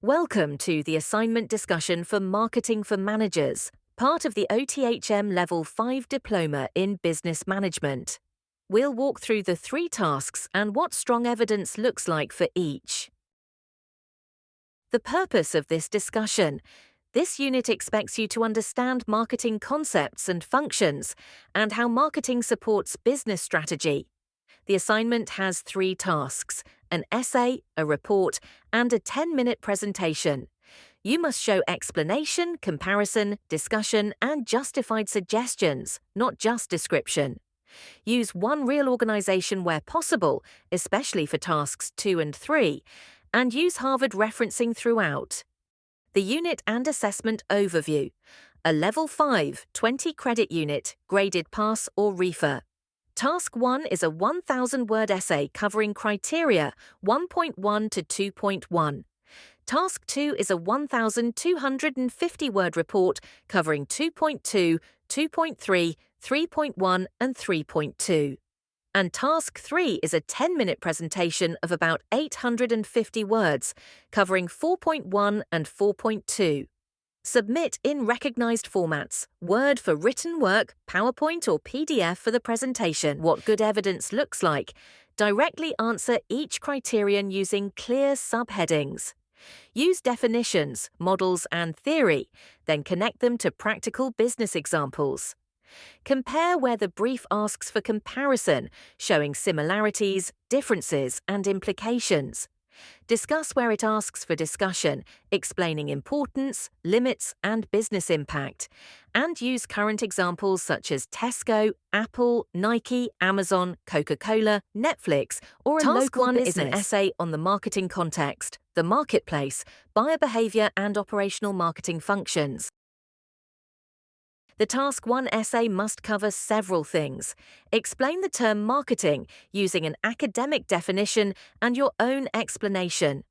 Welcome to the assignment discussion for Marketing for Managers, part of the OTHM Level 5 Diploma in Business Management. We'll walk through the 3 tasks and what strong evidence looks like for each. The purpose of this discussion. This unit expects you to understand marketing concepts and functions and how marketing supports business strategy. The assignment has 3 tasks: an essay, a report, and a 10-minute presentation. You must show explanation, comparison, discussion, and justified suggestions, not just description. Use one real organisation where possible, especially for tasks 2 and 3, and use Harvard referencing throughout. The unit and assessment overview. A Level 5, 20-credit unit, graded pass or refer. Task 1 is a 1,000-word essay covering criteria 1.1 to 2.1. Task 2 is a 1,250-word report covering 2.2, 2.3, 3.1, and 3.2. And Task 3 is a 10-minute presentation of about 850 words covering 4.1 and 4.2. Submit in recognized formats: Word for written work, PowerPoint or PDF for the presentation. What good evidence looks like. Directly answer each criterion using clear subheadings. Use definitions, models, and theory, then connect them to practical business examples. Compare where the brief asks for comparison, showing similarities, differences, and implications. Discuss where it asks for discussion, explaining importance, limits, and business impact. And use current examples such as Tesco, Apple, Nike, Amazon, Coca-Cola, Netflix, or a local business. Task 1 is an essay on the marketing context, the marketplace, buyer behaviour, and operational marketing functions. The Task 1 essay must cover several things. Explain the term marketing using an academic definition and your own explanation.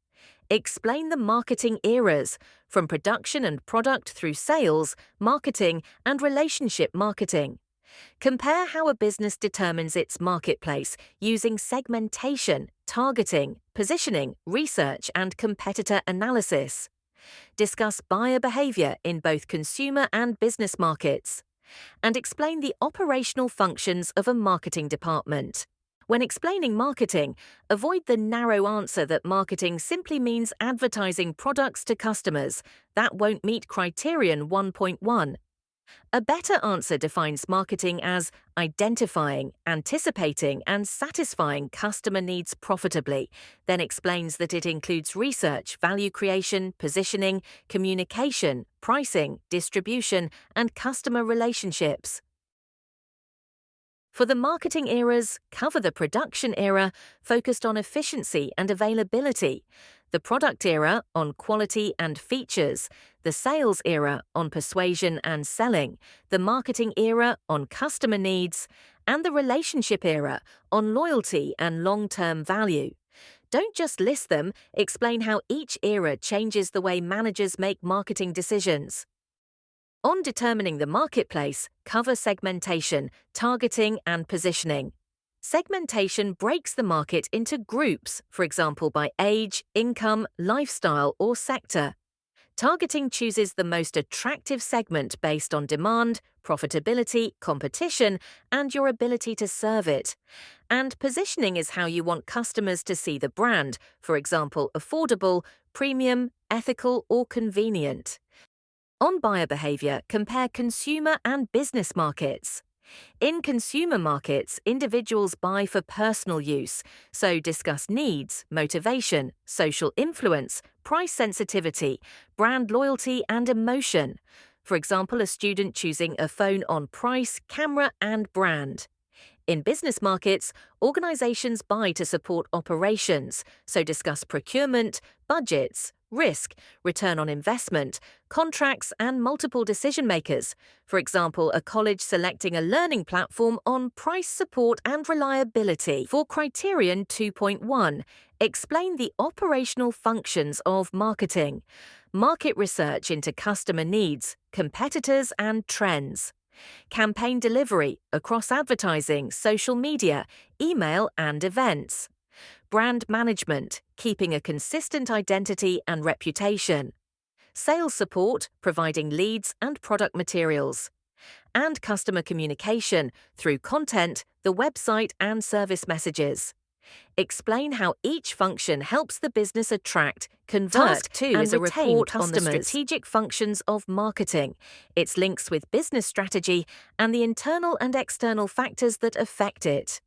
Explain the marketing eras, from production and product through sales, marketing, and relationship marketing. Compare how a business determines its marketplace using segmentation, targeting, positioning, research, and competitor analysis. Discuss buyer behaviour in both consumer and business markets. And explain the operational functions of a marketing department. When explaining marketing, avoid the narrow answer that marketing simply means advertising products to customers. That won't meet criterion 1.1. A better answer defines marketing as identifying, anticipating, and satisfying customer needs profitably, then explains that it includes research, value creation, positioning, communication, pricing, distribution, and customer relationships. For the marketing eras, cover the production era, focused on efficiency and availability, the product era on quality and features, the sales era on persuasion and selling, the marketing era on customer needs, and the relationship era on loyalty and long-term value. Don't just list them, explain how each era changes the way managers make marketing decisions. On determining the marketplace, cover segmentation, targeting, and positioning. Segmentation breaks the market into groups, for example by age, income, lifestyle, or sector. Targeting chooses the most attractive segment based on demand, profitability, competition, and your ability to serve it. And positioning is how you want customers to see the brand, for example affordable, premium, ethical, or convenient. On buyer behaviour, compare consumer and business markets. In consumer markets, individuals buy for personal use, so discuss needs, motivation, social influence, price sensitivity, brand loyalty, and emotion. For example, a student choosing a phone on price, camera, and brand. In business markets, organisations buy to support operations, so discuss procurement, budgets, risk, return on investment, contracts, and multiple decision-makers. For example, a college selecting a learning platform on price, support, and reliability. For criterion 2.1, explain the operational functions of marketing. Market research into customer needs, competitors, and trends. Campaign delivery across advertising, social media, email, and events. Brand management, keeping a consistent identity and reputation. Sales support, providing leads and product materials. And customer communication through content, the website and service messages. Explain how each function helps the business attract, convert, Task 2 and is a retain report customers. on the Strategic functions of marketing, its links with business strategy, and the internal and external factors that affect it.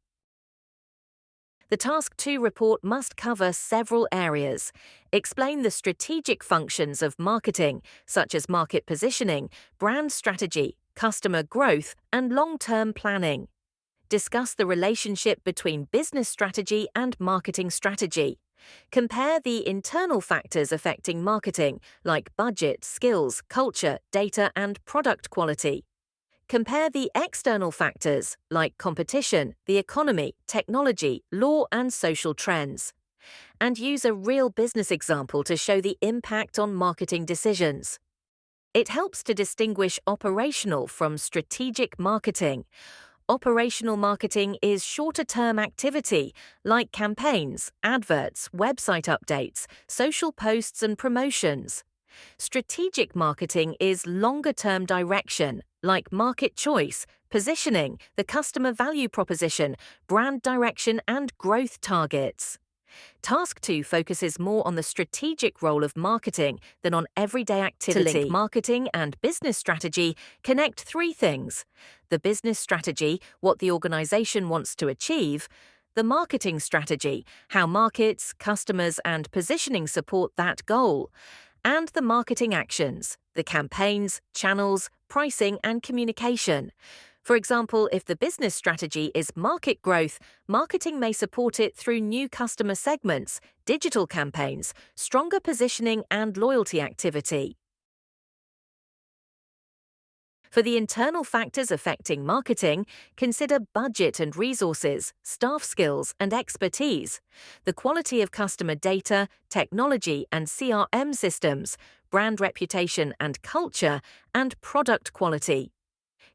The Task 2 report must cover several areas. Explain the strategic functions of marketing, such as market positioning, brand strategy, customer growth, and long-term planning. Discuss the relationship between business strategy and marketing strategy. Compare the internal factors affecting marketing, like budget, skills, culture, data, and product quality. Compare the external factors, like competition, the economy, technology, law, and social trends. And use a real business example to show the impact on marketing decisions. It helps to distinguish operational from strategic marketing. Operational marketing is shorter-term activity, like campaigns, adverts, website updates, social posts, and promotions. Strategic marketing is longer-term direction, like market choice, positioning, the customer value proposition, brand direction, and growth targets. Task 2 focuses more on the strategic role of marketing than on everyday activity. To link marketing and business strategy, connect three things: the business strategy, what the organization wants to achieve; the marketing strategy, how markets, customers, and positioning support that goal; and the marketing actions, the campaigns, channels, pricing, and communication. For example, if the business strategy is market growth, marketing may support it through new customer segments, digital campaigns, stronger positioning, and loyalty activity. For the internal factors affecting marketing, consider budget and resources, staff skills and expertise, the quality of customer data, technology and CRM systems, brand reputation and culture, and product quality.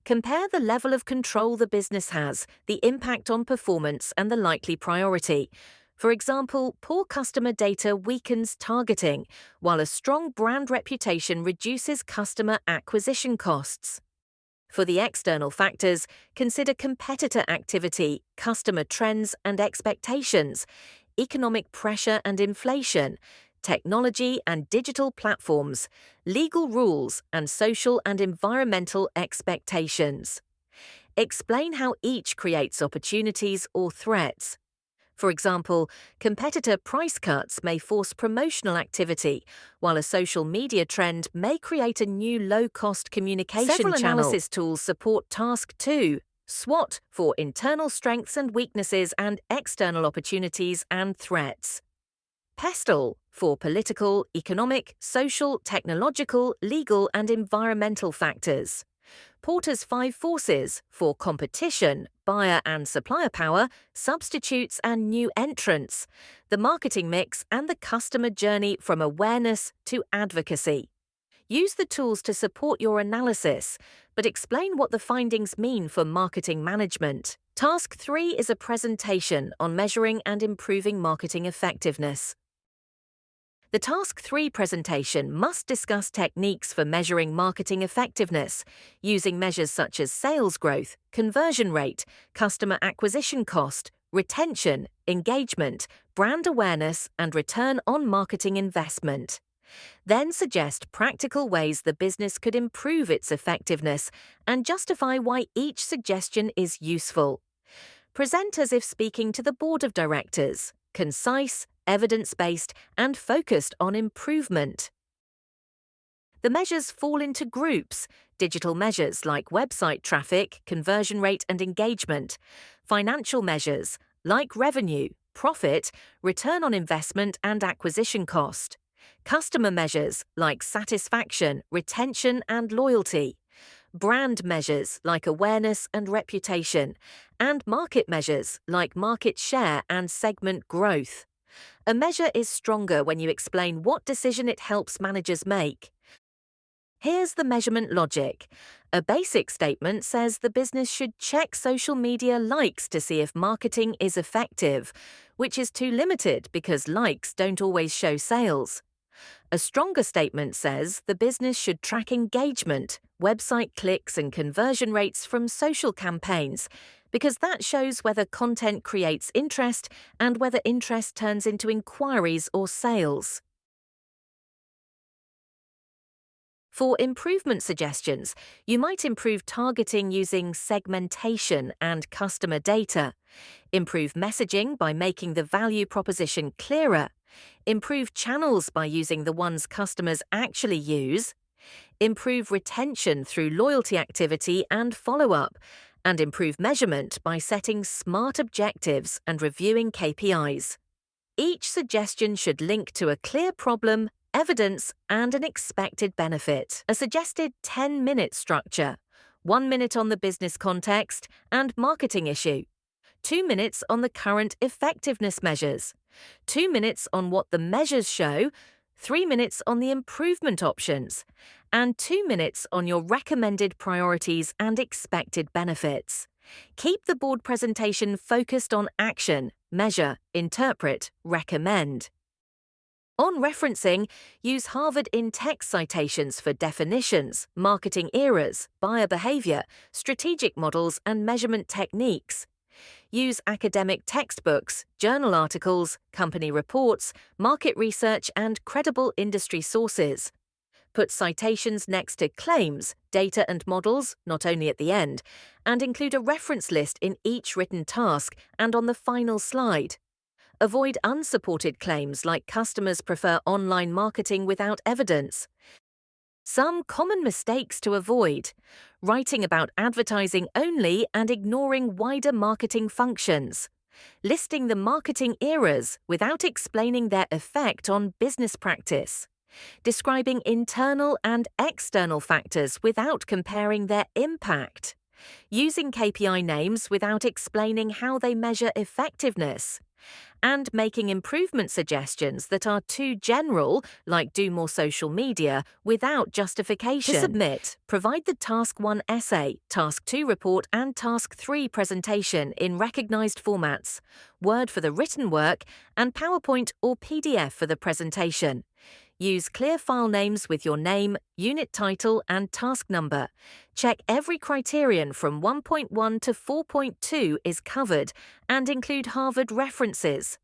Compare the level of control the business has, the impact on performance, and the likely priority. For example, poor customer data weakens targeting, while a strong brand reputation reduces customer acquisition costs. For the external factors, consider competitor activity, customer trends and expectations, economic pressure and inflation, technology and digital platforms, legal rules, and social and environmental expectations. Explain how each creates opportunities or threats. For example, competitor price cuts may force promotional activity, while a social media trend may create a new low-cost communication channel. Several analysis tools support Task 2. SWOT for internal strengths and weaknesses and external opportunities and threats. PESTLE for political, economic, social, technological, legal, and environmental factors. Porter's 5 forces for competition, buyer and supplier power, substitutes and new entrants, the marketing mix, and the customer journey from awareness to advocacy. Use the tools to support your analysis, but explain what the findings mean for marketing management. Task 3 is a presentation on measuring and improving marketing effectiveness. The Task 3 presentation must discuss techniques for measuring marketing effectiveness, using measures such as sales growth, conversion rate, customer acquisition cost, retention, engagement, brand awareness, and return on marketing investment. Then suggest practical ways the business could improve its effectiveness and justify why each suggestion is useful. Present as if speaking to the board of directors, concise, evidence-based, and focused on improvement. The measures fall into groups: digital measures like website traffic, conversion rate and engagement, financial measures like revenue, profit, return on investment and acquisition cost, customer measures like satisfaction, retention and loyalty, brand measures like awareness and reputation, and market measures like market share and segment growth. A measure is stronger when you explain what decision it helps managers make. Here's the measurement logic. A basic statement says the business should check social media likes to see if marketing is effective, which is too limited because likes don't always show sales. A stronger statement says the business should track engagement, website clicks, and conversion rates from social campaigns, because that shows whether content creates interest and whether interest turns into inquiries or sales. For improvement suggestions, you might improve targeting using segmentation and customer data, improve messaging by making the value proposition clearer, improve channels by using the ones customers actually use, improve retention through loyalty activity and follow-up, and improve measurement by setting smart objectives and reviewing KPIs. Each suggestion should link to a clear problem, evidence, and an expected benefit. A suggested 10-minute structure: 1 minute on the business context and marketing issue, 2 minutes on the current effectiveness measures, 2 minutes on what the measures show, 3 minutes on the improvement options, and 2 minutes on your recommended priorities and expected benefits. Keep the board presentation focused on action, measure, interpret, recommend. On referencing, use Harvard in-text citations for definitions, marketing eras, buyer behaviour, strategic models, and measurement techniques. Use academic textbooks, journal articles, company reports, market research, and credible industry sources. Put citations next to claims, data, and models, not only at the end, and include a reference list in each written task and on the final slide. Avoid unsupported claims like customers prefer online marketing without evidence. Some common mistakes to avoid: writing about advertising only and ignoring wider marketing functions, listing the marketing eras without explaining their effect on business practice, describing internal and external factors without comparing their impact, using KPI names without explaining how they measure effectiveness, and making improvement suggestions that are too general, like do more social media, without justification. To submit, provide the Task 1 essay, Task 2 report, and Task 3 presentation in recognized formats: Word for the written work and PowerPoint or PDF for the presentation. Use clear file names with your name, unit title, and task number. Check every criterion from 1.1 to 4.2 is covered and include Harvard references.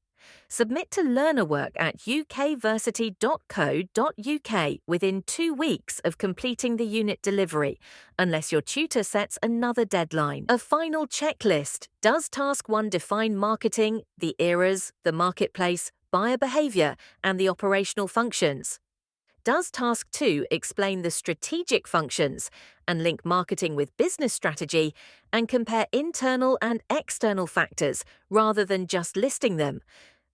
Submit to learner work at ukversity.co.uk within 2 weeks of completing the unit delivery, unless your tutor sets another deadline. A final checklist: does Task 1 define marketing, the eras, the marketplace, buyer behaviour, and the operational functions? Does Task 2 explain the strategic functions and link marketing with business strategy and compare internal and external factors rather than just listing them?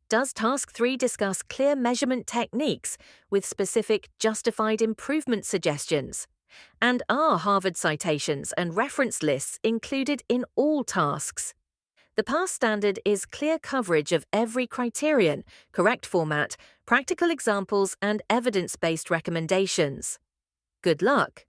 Does Task 3 discuss clear measurement techniques with specific justified improvement suggestions? And are Harvard citations and reference lists included in all tasks? The pass standard is clear coverage of every criterion, correct format, practical examples, and evidence-based recommendations. Good luck!